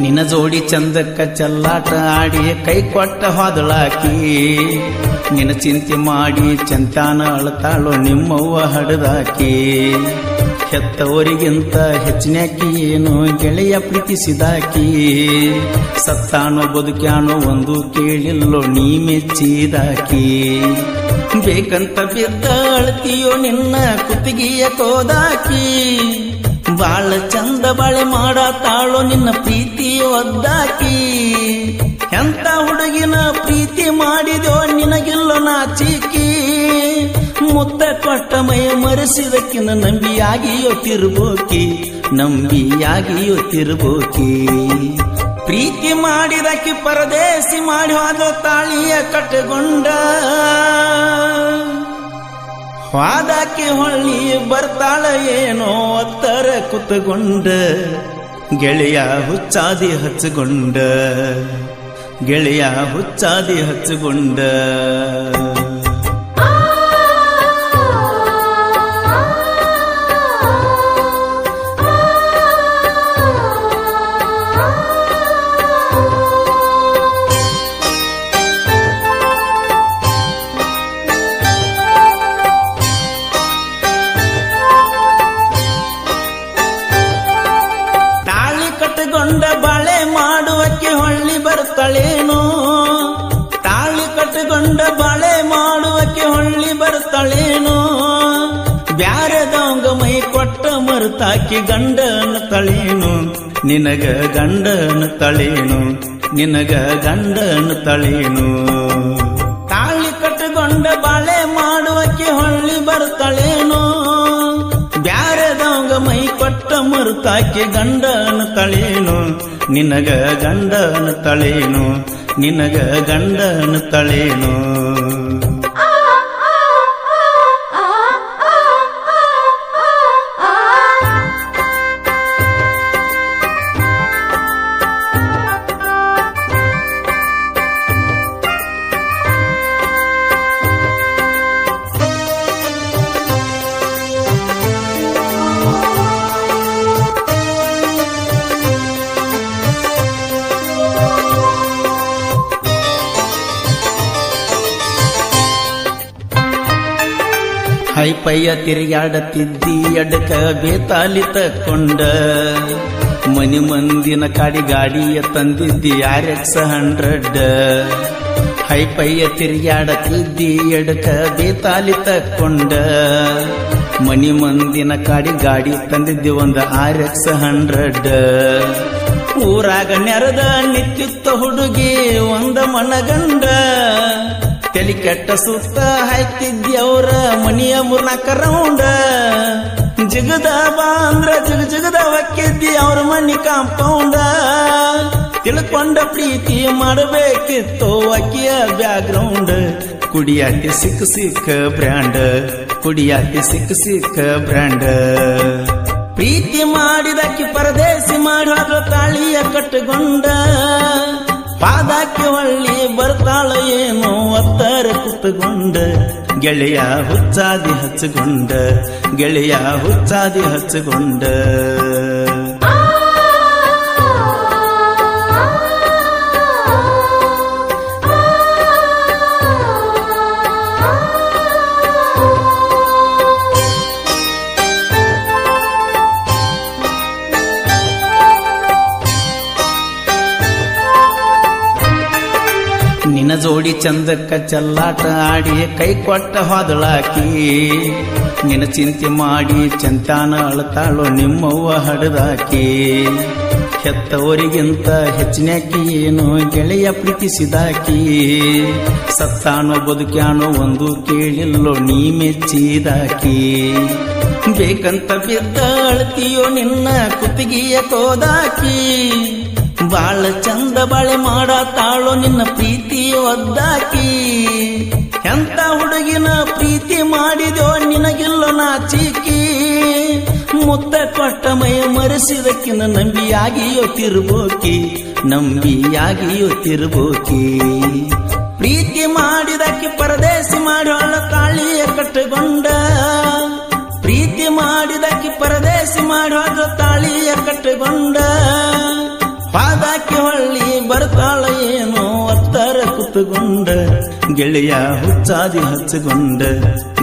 ನಿನ್ನ ಜೋಡಿ ಚಂದಕ್ಕ ಚಲ್ಲಾಟ ಆಡಿ ಕೈ ಕೊಟ್ಟ ಹೋದಳಾಕಿ ನಿನ್ನ ಚಿಂತೆ ಮಾಡಿ ಚಂತಾನ ಅಳತಾಳೋ ನಿಮ್ಮವ್ವ ಹಡದಾಕಿ ಹೆತ್ತವರಿಗಿಂತ ಹೆಚ್ಚಿನಾಕಿ ಏನು ಗೆಳೆಯ ಪ್ರೀತಿಸಿದಾಕಿ ಸತ್ತಾನೋ ಬದುಕ್ಯಾನೋ ಒಂದು ಕೇಳಿಲ್ಲೋ ನೀ ಮೆಚ್ಚಿದಾಕಿ ಬೇಕಂತ ಬಿದ್ದ ಅಳ್ತೀಯೋ ನಿನ್ನ ಕುತ್ತಿಗೆಯ ಕೋದಾಕಿ ಬಾಳ ಚಂದ ಬಾಳೆ ಮಾಡತಾಳೋ ನಿನ್ನ ಪ್ರೀತಿ ಒದ್ದಾಕಿ ಎಂತ ಹುಡುಗಿನ ಪ್ರೀತಿ ಮಾಡಿದೋ ನಿನಗಿಲ್ಲೋ ನಾಚಿಕಿ ಮುತ್ತ ಕೊಟ್ಟ ಮೈ ಮರೆಸಿದಕ್ಕಿನ ನಂಬಿಯಾಗಿಯೋ ತಿರುಬೋಕಿ ಪ್ರೀತಿ ಮಾಡಿದಕ್ಕಿ ಪರದೇಸಿ ಮಾಡಿ ಹೋದ ತಾಳಿಯ ಕಟ್ಟಗೊಂಡ ವಾದಕ್ಕೆ ಹೊಳ್ಳಿ ಬರ್ತಾಳ ಏನೋ ಒತ್ತರ ಕುತ್ತಗೊಂಡ ಗೆಳೆಯ ಹುಚ್ಚಾದಿ ಹಚ್ಚಗೊಂಡ ಬಾಳೆ ಮಾಡುವಕ್ಕೆ ಹೊಳ್ಳಿ ಬರ್ತಾಳೇನೋ ತಾಳಿ ಕಟ್ಟಗೊಂಡ ಬಾಳೆ ಮಾಡುವಕ್ಕೆ ಹೊಳ್ಳಿ ಬರ್ತಾಳೇನೋ ಬ್ಯಾರೆದವಂಗ ಮೈ ಕೊಟ್ಟ ಮರುತಾಕಿ ಗಂಡನ ತಳೇನು ನಿನಗ ಗಂಡನ ತಳೇನು ತಾಳಿ ಕಟ್ಟಗೊಂಡ ಬಾಳೆ ಮಾಡುವಕ್ಕೆ ಹೊಳ್ಳಿ ಬರ್ತಾಳೇನೋ ಬ್ಯಾರೆದವಂಗ ಮೈ ಕೊಟ್ಟ ಮರುತಾಕಿ ಗಂಡನ ತಳೇನು ನಿನಗ ಗಂಡನ ತಳೇನು ಹೈಪಯ್ಯ ತಿರುಗಾಡತಿದ್ದಿ ಎಡಕ ಬೇತಾಲಿ ತಕ್ಕೊಂಡ ಮನಿ ಮಂದಿನ ಗಾಡಿಯ ತಂದಿದ್ದಿ RX 100 ಹೈಪಯ್ಯ ತಿರುಗಾಡತಿದ್ದಿ ಎಡಕ ಬೇತಾಲಿ ತಕ್ಕೊಂಡ ಮನಿ ಮಂದಿನ ಗಾಡಿ ತಂದಿದ್ದಿ ಒಂದು RX 100 ಊರಾಗ ನೆರೆದ ನಿತ್ಯುತ್ತ ಹುಡುಗಿ ಒಂದ ಮನಗಂಡ ತಲಿ ಕೆಟ್ಟ ಸುತ್ತ ಹಾಯ್ತಿದ್ಯವ್ರ ಮನಿಯ 4 ರೌಂಡ ಜಿಗದ ಬಾಂದ್ರ ಜಿಗದ ಹೊಕ್ಕಿದ್ದಿ ಅವ್ರ ಮನಿ ಕಾಂಪೌಂಡ ತಿಳ್ಕೊಂಡ ಪ್ರೀತಿ ಮಾಡಬೇಕಿತ್ತು ಅಕ್ಕಿಯ ಬ್ಯಾಗ್ರೌಂಡ್ ಕುಡಿಯಾಕಿ ಸಿಕ್ಕ ಬ್ರ್ಯಾಂಡ್ ಪ್ರೀತಿ ಮಾಡಿದಕ್ಕಿ ಪರದೇಸಿ ಮಾಡೋದು ತಾಳಿಯ ಕಟ್ಟಗೊಂಡ ಪಾದಕ್ಕೆ ಹೊಳ್ಳಿ ಬರ್ತಾಳ ಏನೋ ಒತ್ತರ ಕುತ್ತಗೊಂಡ ಗೆಳೆಯ ಹುಚ್ಚಾದಿ ಹಚ್ಚಗೊಂಡ ನಿನ್ನ ಜೋಡಿ ಚಂದಕ್ಕ ಚಲ್ಲಾಟ ಆಡಿ ಕೈ ಕೊಟ್ಟ ಹೋದಳಾಕಿ ನಿನ್ನ ಚಿಂತೆ ಮಾಡಿ ಚಂತಾನ ಅಳತಾಳೋ ನಿಮ್ಮವ್ವ ಹಡದಾಕಿ ಹೆತ್ತವರಿಗಿಂತ ಹೆಚ್ಚಿನಾಕಿ ಏನು ಗೆಳೆಯ ಪ್ರೀತಿಸಿದಾಕಿ ಸತ್ತಾನೋ ಬದುಕ್ಯಾನೋ ಒಂದು ಕೇಳಿಲ್ಲೋ ನೀ ಮೆಚ್ಚಿದಾಕಿ ಬೇಕಂತ ಬಿದ್ದ ಅಳ್ತೀಯೋ ನಿನ್ನ ಕುತ್ತಿಗೆಯ ಕೋದಾಕಿ ಬಾಳ ಚಂದ ಬಾಳೆ ಮಾಡತಾಳೋ ನಿನ್ನ ಪ್ರೀತಿ ಒದ್ದಾಕಿ ಎಂತ ಹುಡುಗಿನ ಪ್ರೀತಿ ಮಾಡಿದೋ ನಿನಗಿಲ್ಲೋ ನಾಚಿಕಿ ಮುತ್ತ ಕೊಟ್ಟ ಮೈ ಮರೆಸಿದಕ್ಕಿನ ನಂಬಿಯಾಗಿಯೋ ತಿರುಬೋಕಿ ಪ್ರೀತಿ ಮಾಡಿದಕ್ಕೆ ಪರದೇಸಿ ಮಾಡೋಳ ತಾಳಿಯ ಕಟ್ಟಗೊಂಡ ಪ್ರೀತಿ ಮಾಡಿದಕ್ಕೆ ಪರದೇಸಿ ಮಾಡೋದು ತಾಳಿಯ ಕಟ್ಟಗೊಂಡ ಪಾದ ಕುತ್ತುಕೊಂಡ ಗೆಳೆಯ ಹುಚ್ಚಾದಿ ಹಚ್ಚಗೊಂಡ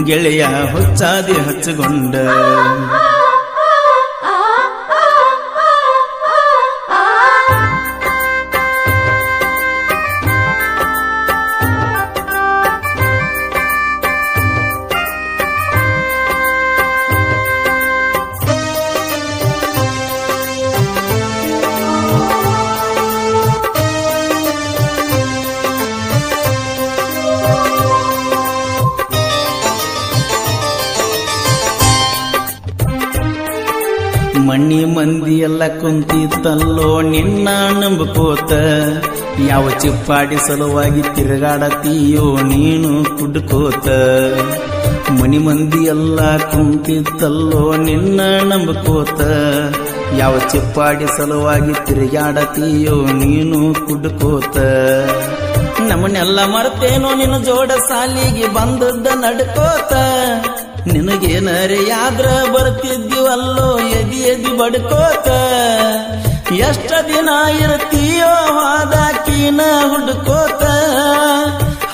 ಗೆಳೆಯ ಹುಚ್ಚಾದಿ ಹಚ್ಚಗೊಂಡ ಮಣ್ಣಿ ಮಂದಿ ಎಲ್ಲ ಕುಂತಿತ್ತಲ್ಲೋ ನಿನ್ನ ನಂಬಕೋತ ಯಾವ ಚಿಪ್ಪಾಡಿ ಸಲುವಾಗಿ ತಿರುಗಾಡತೀಯೋ ನೀನು ಕುಡ್ಕೋತ ಮನಿ ಮಂದಿ ಎಲ್ಲ ಕುಂತಿತ್ತಲ್ಲೋ ನಿನ್ನ ನಂಬಕೋತ ಯಾವ ಚಿಪ್ಪಾಡಿ ಸಲುವಾಗಿ ತಿರುಗಾಡತೀಯೋ ನೀನು ಕುಡ್ಕೋತ ನಮ್ಮನ್ನೆಲ್ಲ ಮರ್ತೇನೋ ನಿನ್ನ ಜೋಡ ಸಾಲಿಗೆ ಬಂದದ್ದ ನಡ್ಕೋತ ನಿನಗೇನರೆ ಯಾದ್ರ ಬರ್ತಿದ್ದೀವಲ್ಲೋ ಎದಿ ಎದಿ ಬಡ್ಕೋತ ಎಷ್ಟ ದಿನ ಇರ್ತೀಯೋ ಹಾದಾಕಿನ ಹುಡ್ಕೋತ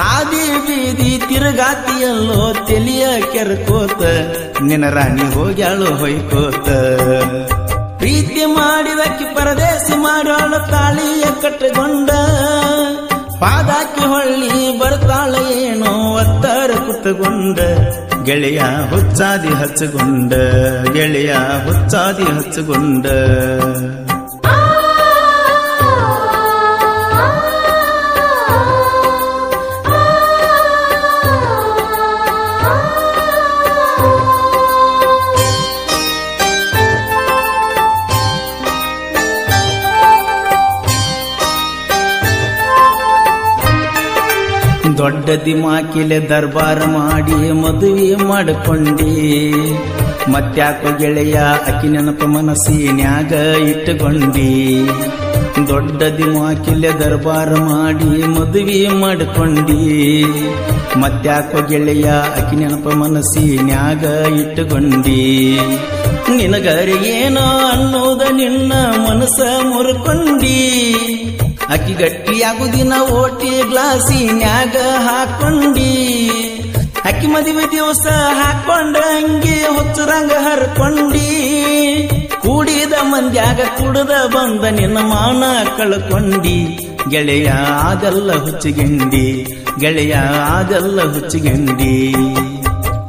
ಹಾದಿ ಬೀದಿ ತಿರುಗಾತಿಯಲ್ಲೋ ತೆಲಿಯ ಕೆರ್ಕೋತ ನಿನ್ನ ರಾಣಿ ಹೋಗ್ಯಾಳು ಹೊಯ್ಕೋತ ಪ್ರೀತಿ ಮಾಡಿದಕ್ಕಿ ಪರದೇಸಿ ಮಾಡೋಳು ತಾಳಿಯ ಕಟ್ಟಗೊಂಡ ಪಾದಾಕಿ ಹೊಳ್ಳಿ ಬರ್ತಾಳ ಏನೋ ಒತ್ತರ ಕುತ್ತಗೊಂಡ ಗೆಳೆಯ ಹುಚ್ಚಾದಿ ಹಚ್ಚಗೊಂಡ ಗೆಳೆಯ ಹುಚ್ಚಾದಿ ಹಚ್ಚಗೊಂಡ ದೊಡ್ಡ ದಿಮಾಕಿಲೆ ದರ್ಬಾರ ಮಾಡಿ ಮದುವೆ ಮಾಡಿಕೊಂಡಿ ಮತ್ತ್ಯಾಕೋ ಗೆಳೆಯ ಅಕ್ಕಿ ನೆನಪ ಮನಸ್ಸಿನ್ಯಾಗ ಇಟ್ಟುಕೊಂಡಿ ದೊಡ್ಡ ದಿಮಾಕಿಲೆ ದರ್ಬಾರ ಮಾಡಿ ಮದುವೆ ಮಾಡಿಕೊಂಡಿ ಮತ್ತ್ಯಾಕೋ ಗೆಳೆಯ ಅಕ್ಕಿ ನೆನಪ ಮನಸ್ಸಿನ್ಯಾಗ ಇಟ್ಟುಕೊಂಡಿ ನಿನಗರಿ ಏನೋ ಅನ್ನೋದ ನಿನ್ನ ಮನಸ್ಸ ಮುರ್ಕೊಂಡಿ ಅಕ್ಕಿ ಗಟ್ಟಿಯಾಗುದಿನ ಓಟಿ ಗ್ಲಾಸಿನ್ಯಾಗ ಹಾಕೊಂಡಿ ಅಕ್ಕಿ ಮದುವೆ ದಿವಸ ಹಾಕೊಂಡ ಅಂಗಿ ಹುಚ್ಚರಂಗ ಹರ್ಕೊಂಡಿ ಕೂಡಿದ ಮಂದ್ಯಾಗ ಕುಡದ ಬಂದ ನಿನ್ನ ಮಾನ ಕಳ್ಕೊಂಡಿ ಗೆಳೆಯ ಅದೆಲ್ಲ ಹುಚ್ಚಿಗೆಂಡಿ ಗೆಳೆಯ ಅದೆಲ್ಲ ಹುಚ್ಚಿಗೆಂಡಿ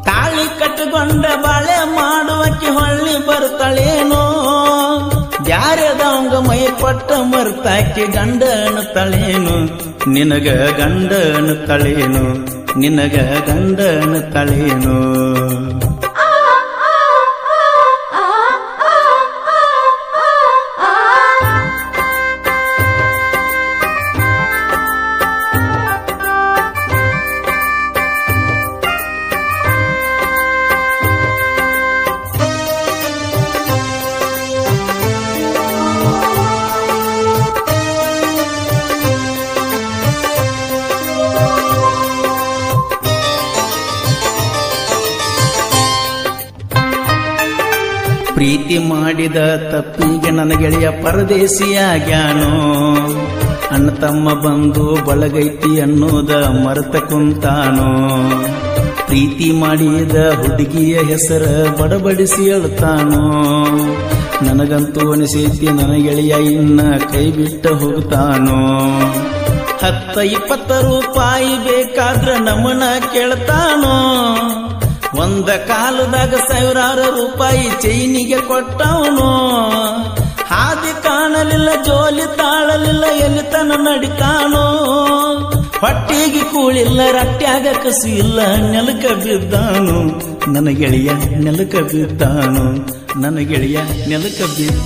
ತಾಳಿ ಕಟ್ಟುಕೊಂಡ ಬಾಳೆ ಮಾಡುವಕ್ಕೆ ಹೊಳ್ಳಿ ಬರ್ತಾಳೇನೋ ಬ್ಯಾರೆದವಂಗ ಮೈ ಪಟ್ಟ ಮರ್ತಾಕಿ ಗಂಡನ ತಳೇನು ನಿನಗ ಗಂಡನ ತಳೇನು ನಿನಗ ಗಂಡನ ತಳೇನು ಪ್ರೀತಿ ಮಾಡಿದ ತಪ್ಪಿಗೆ ನನ್ನ ಗೆಳೆಯ ಪರದೇಶಿಯಾಗ್ಯಾನೋ ಅಣ್ಣ ತಮ್ಮ ಬಂದು ಬಳಗೈತಿ ಅನ್ನೋದ ಮರೆತ ಕುಂತಾನೋ ಪ್ರೀತಿ ಮಾಡಿದ ಹುಡುಗಿಯ ಹೆಸರ ಬಡಬಡಿಸಿ ಹೇಳ್ತಾನೋ ನನಗಂತೂ ಅನಿಸೈತಿ ನನ್ನ ಗೆಳೆಯ ಇನ್ನ ಕೈ ಬಿಟ್ಟ ಹೋಗ್ತಾನೋ 10-20 ರೂಪಾಯಿ ಬೇಕಾದ್ರ ನಮನ ಕೇಳ್ತಾನೋ ಒಂದ ಕಾಲದಾಗ 1000 ರೂಪಾಯಿ ಚೈನಿಗೆ ಕೊಟ್ಟವನು ಹಾದಿ ಕಾಣಲಿಲ್ಲ ಜೋಲಿ ತಾಳಲಿಲ್ಲ ಎಲ್ಲಿ ತನ ನಡಿತಾನೋ ಹೊಟ್ಟಿಗೆ ಕೂಳಿಲ್ಲ ರಟ್ಟ್ಯಾಗ ಕಸಿ ಇಲ್ಲ ನೆಲಕ ಬಿದ್ದಾನು ನನ್ನ ಗೆಳೆಯ ನೆಲಕ ಬಿದ್ದಾನು ನನ್ನ ಗೆಳೆಯ ನೆಲಕ ಬಿದ್ದ